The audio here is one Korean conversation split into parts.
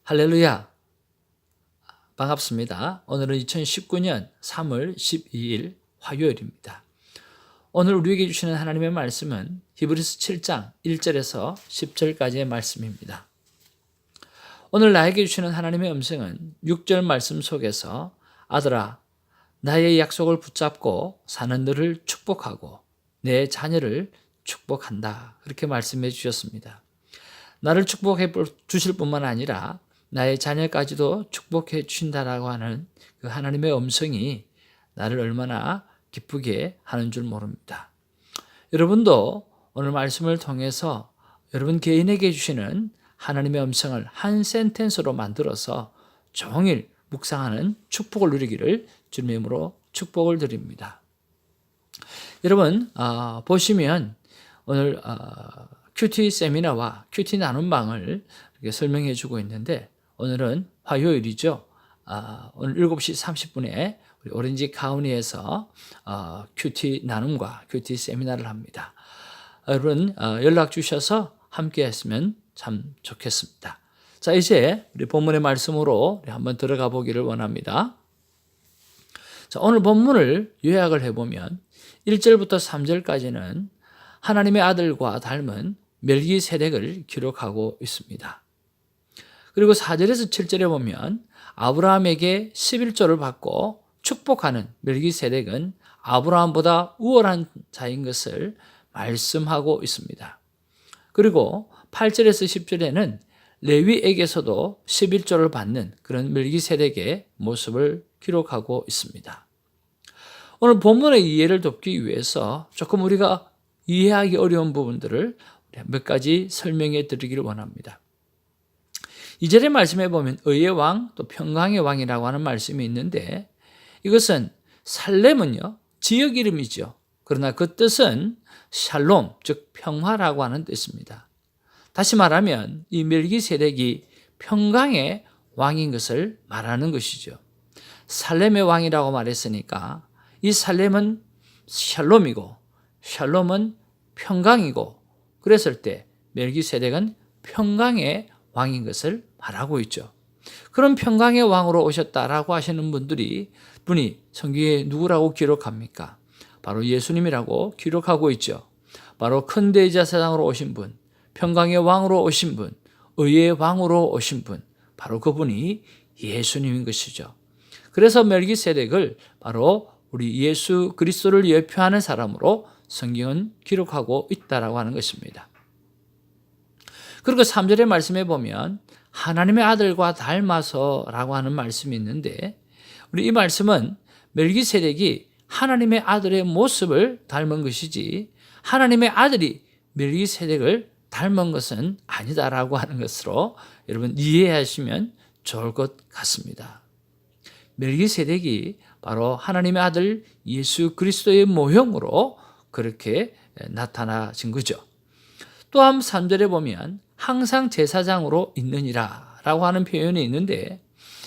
할렐루야. 반갑습니다. 오늘은 2019년 3월 12일 화요일입니다. 오늘 우리에게 주시는 하나님의 말씀은 히브리서 7장 1절에서 10절까지의 말씀입니다. 오늘 나에게 주시는 하나님의 음성은 6절 말씀 속에서 아들아, 나의 약속을 붙잡고 사는 너를 축복하고 내 자녀를 축복한다. 그렇게 말씀해 주셨습니다. 나를 축복해 주실 뿐만 아니라 나의 자녀까지도 축복해 주신다라고 하는 그 하나님의 음성이 나를 얼마나 기쁘게 하는 줄 모릅니다. 여러분도 오늘 말씀을 통해서 여러분 개인에게 주시는 하나님의 음성을 한 센텐스로 만들어서 종일 묵상하는 축복을 누리기를 주님의 이름으로 축복을 드립니다. 여러분 보시면 오늘 큐티 세미나와 큐티 나눔방을 이렇게 설명해 주고 있는데 오늘은 화요일이죠. 오늘 7시 30분에 우리 오렌지 카운티에서 큐티 나눔과 큐티 세미나를 합니다. 여러분 연락 주셔서 함께 했으면 참 좋겠습니다. 자, 이제 우리 본문의 말씀으로 한번 들어가 보기를 원합니다. 자, 오늘 본문을 요약을 해보면 1절부터 3절까지는 하나님의 아들과 닮은 멜기세덱을 기록하고 있습니다. 그리고 4절에서 7절에 보면 아브라함에게 11조를 받고 축복하는 멜기세덱은 아브라함보다 우월한 자인 것을 말씀하고 있습니다. 그리고 8절에서 10절에는 레위에게서도 11조를 받는 그런 멜기세덱의 모습을 기록하고 있습니다. 오늘 본문의 이해를 돕기 위해서 조금 우리가 이해하기 어려운 부분들을 몇 가지 설명해 드리기를 원합니다. 2절의 말씀에 보면 의의 왕 또 평강의 왕이라고 하는 말씀이 있는데 이것은 살렘은요 지역 이름이죠. 그러나 그 뜻은 샬롬 즉 평화라고 하는 뜻입니다. 다시 말하면 이 멜기세덱이 평강의 왕인 것을 말하는 것이죠. 살렘의 왕이라고 말했으니까 이 살렘은 샬롬이고 샬롬은 평강이고 그랬을 때 멜기세덱은 평강의 왕인 것을 말하고 있죠. 그런 평강의 왕으로 오셨다라고 하시는 분이 성경에 누구라고 기록합니까? 바로 예수님이라고 기록하고 있죠. 바로 큰 대제사장으로 오신 분, 평강의 왕으로 오신 분, 의의 왕으로 오신 분, 바로 그분이 예수님인 것이죠. 그래서 멜기세덱을 바로 우리 예수 그리스도를 예표하는 사람으로 성경은 기록하고 있다라고 하는 것입니다. 그리고 3절의 말씀에 보면 하나님의 아들과 닮아서라고 하는 말씀이 있는데 우리 이 말씀은 멜기세덱이 하나님의 아들의 모습을 닮은 것이지 하나님의 아들이 멜기세덱을 닮은 것은 아니다라고 하는 것으로 여러분 이해하시면 좋을 것 같습니다. 멜기세덱이 바로 하나님의 아들 예수 그리스도의 모형으로 그렇게 나타나진 거죠. 또한 3절에 보면 항상 제사장으로 있느니라 라고 하는 표현이 있는데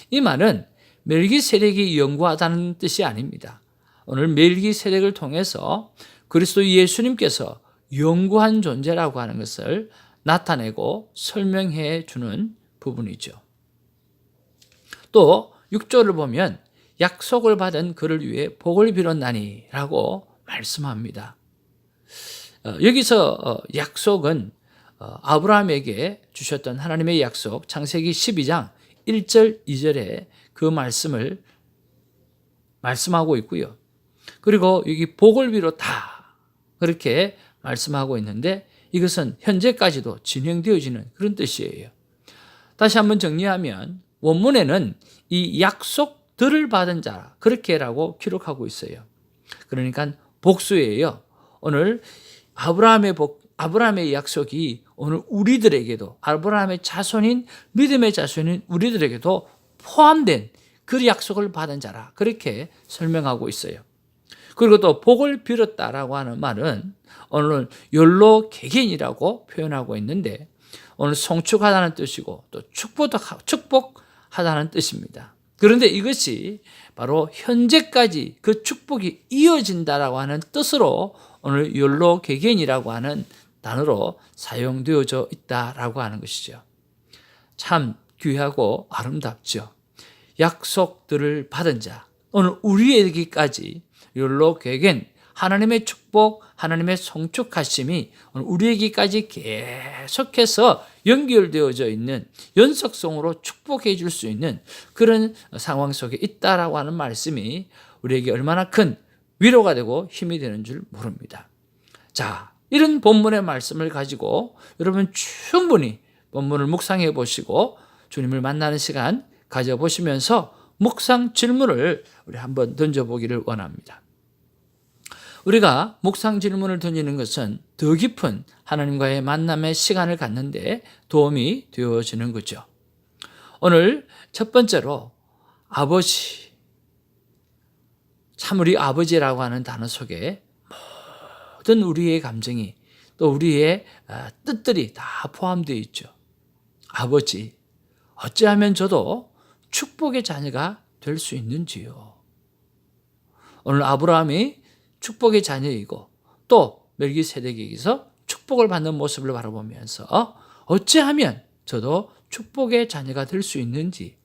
이 말은 멜기세덱이 영구하다는 뜻이 아닙니다. 오늘 멜기세덱을 통해서 그리스도 예수님께서 영구한 존재라고 하는 것을 나타내고 설명해 주는 부분이죠. 또 6절을 보면 약속을 받은 그를 위해 복을 빌었나니 라고 말씀합니다. 여기서 약속은 아브라함에게 주셨던 하나님의 약속 창세기 12장 1절 2절에 그 말씀을 말씀하고 있고요. 그리고 여기 복을 비롯다 그렇게 말씀하고 있는데 이것은 현재까지도 진행되어지는 그런 뜻이에요. 다시 한번 정리하면 원문에는 이 약속들을 받은 자 그렇게라고 기록하고 있어요. 그러니까 복수예요. 오늘 아브라함의 약속이 오늘 우리들에게도 아브라함의 자손인 믿음의 자손인 우리들에게도 포함된 그 약속을 받은 자라 그렇게 설명하고 있어요. 그리고 또 복을 빌었다라고 하는 말은 오늘 욜로게겐이라고 표현하고 있는데 오늘 송축하다는 뜻이고 또 축복하다는 뜻입니다. 그런데 이것이 바로 현재까지 그 축복이 이어진다라고 하는 뜻으로 오늘 욜로게겐이라고 하는 단어로 사용되어져 있다라고 하는 것이죠. 참 귀하고 아름답죠. 약속들을 받은 자, 오늘 우리에게까지 율로계획엔 하나님의 축복, 하나님의 송축하심이 우리에게까지 계속해서 연결되어져 있는 연속성으로 축복해 줄 수 있는 그런 상황 속에 있다라고 하는 말씀이 우리에게 얼마나 큰 위로가 되고 힘이 되는 줄 모릅니다. 자, 이런 본문의 말씀을 가지고 여러분 충분히 본문을 묵상해 보시고 주님을 만나는 시간 가져보시면서 묵상 질문을 우리 한번 던져보기를 원합니다. 우리가 묵상 질문을 던지는 것은 더 깊은 하나님과의 만남의 시간을 갖는데 도움이 되어지는 거죠. 오늘 첫 번째로 아버지, 참 우리 아버지라고 하는 단어 속에 모든 우리의 감정이 또 우리의 뜻들이 다 포함되어 있죠. 아버지, 어찌하면 저도 축복의 자녀가 될 수 있는지요. 오늘 아브라함이 축복의 자녀이고 또 멜기세덱에게서 축복을 받는 모습을 바라보면서 어찌하면 저도 축복의 자녀가 될 수 있는지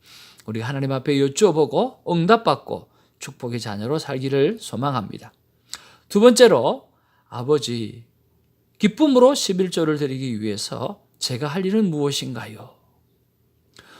우리 하나님 앞에 여쭈어보고 응답받고 축복의 자녀로 살기를 소망합니다. 두 번째로 아버지, 기쁨으로 11조를 드리기 위해서 제가 할 일은 무엇인가요?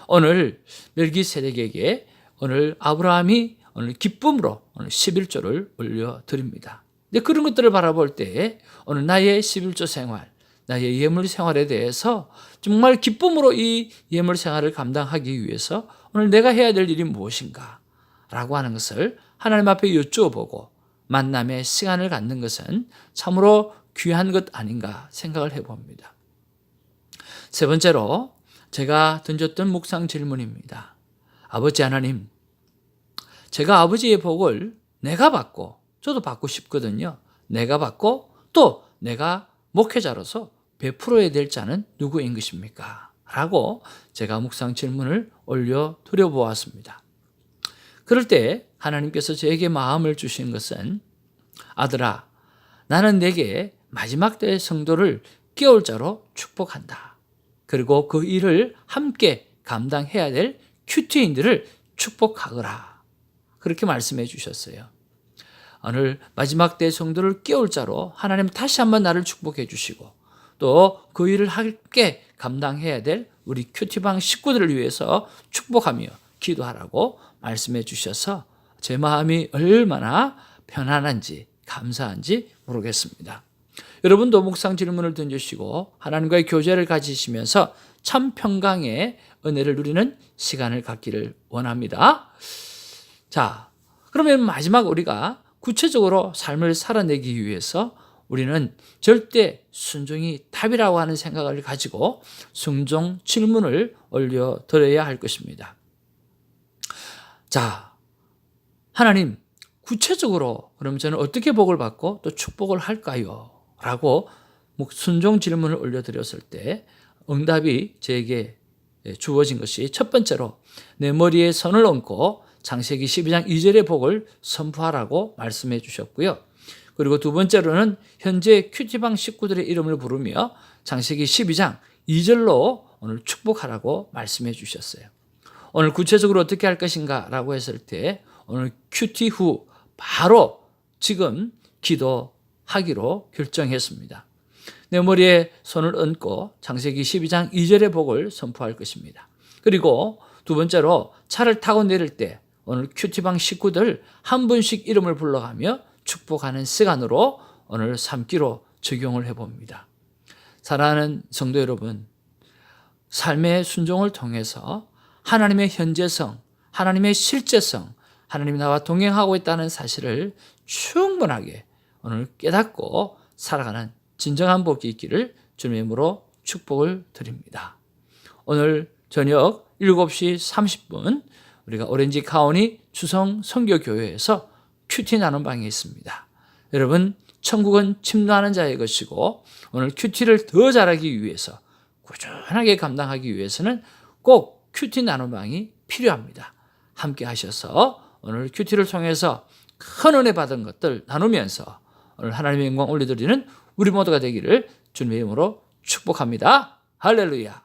오늘 멜기세덱에게 오늘 아브라함이 오늘 기쁨으로 오늘 11조를 올려드립니다. 근데 그런 것들을 바라볼 때 오늘 나의 11조 생활, 나의 예물 생활에 대해서 정말 기쁨으로 이 예물 생활을 감당하기 위해서 오늘 내가 해야 될 일이 무엇인가 라고 하는 것을 하나님 앞에 여쭈어보고 만남의 시간을 갖는 것은 참으로 귀한 것 아닌가 생각을 해봅니다. 세 번째로 제가 던졌던 묵상 질문입니다. 아버지 하나님, 제가 아버지의 복을 내가 받고 저도 받고 싶거든요. 내가 받고 또 내가 목회자로서 베풀어야 될 자는 누구인 것입니까? 라고 제가 묵상 질문을 올려드려 보았습니다. 그럴 때 하나님께서 저에게 마음을 주신 것은 아들아, 나는 내게 마지막 때의 성도를 깨울 자로 축복한다. 그리고 그 일을 함께 감당해야 될 큐티인들을 축복하거라. 그렇게 말씀해 주셨어요. 오늘 마지막 때 성도를 깨울 자로 하나님 다시 한번 나를 축복해 주시고 또 그 일을 함께 감당해야 될 우리 큐티방 식구들을 위해서 축복하며 기도하라고 말씀해 주셔서 제 마음이 얼마나 편안한지 감사한지 모르겠습니다. 여러분도 묵상 질문을 던지시고 하나님과의 교제를 가지시면서 참 평강의 은혜를 누리는 시간을 갖기를 원합니다. 자, 그러면 마지막 우리가 구체적으로 삶을 살아내기 위해서 우리는 절대 순종이 답이라고 하는 생각을 가지고 순종 질문을 올려드려야 할 것입니다. 자, 하나님, 구체적으로 그럼 저는 어떻게 복을 받고 또 축복을 할까요? 라고 순종 질문을 올려드렸을 때 응답이 저에게 주어진 것이 첫 번째로 내 머리에 손을 얹고 창세기 12장 2절의 복을 선포하라고 말씀해 주셨고요. 그리고 두 번째로는 현재 큐티방 식구들의 이름을 부르며 창세기 12장 2절로 오늘 축복하라고 말씀해 주셨어요. 오늘 구체적으로 어떻게 할 것인가 라고 했을 때 오늘 큐티 후 바로 지금 기도하기로 결정했습니다. 내 머리에 손을 얹고 창세기 12장 2절의 복을 선포할 것입니다. 그리고 두 번째로 차를 타고 내릴 때 오늘 큐티방 식구들 한 분씩 이름을 불러가며 축복하는 시간으로 오늘 삼기로 적용을 해봅니다. 사랑하는 성도 여러분, 삶의 순종을 통해서 하나님의 현재성, 하나님의 실제성, 하나님이 나와 동행하고 있다는 사실을 충분하게 오늘 깨닫고 살아가는 진정한 복이 있기를 주님의 이름으로 축복을 드립니다. 오늘 저녁 7시 30분 우리가 오렌지 카운티 주성 선교교회에서 큐티 나눔 방이 있습니다. 여러분, 천국은 침노하는 자의 것이고 오늘 큐티를 더 잘하기 위해서 꾸준하게 감당하기 위해서는 꼭 큐티 나눔 방이 필요합니다. 함께 하셔서 오늘 큐티를 통해서 큰 은혜 받은 것들 나누면서 오늘 하나님의 영광 올려드리는 우리 모두가 되기를 주님의 이름으로 축복합니다. 할렐루야.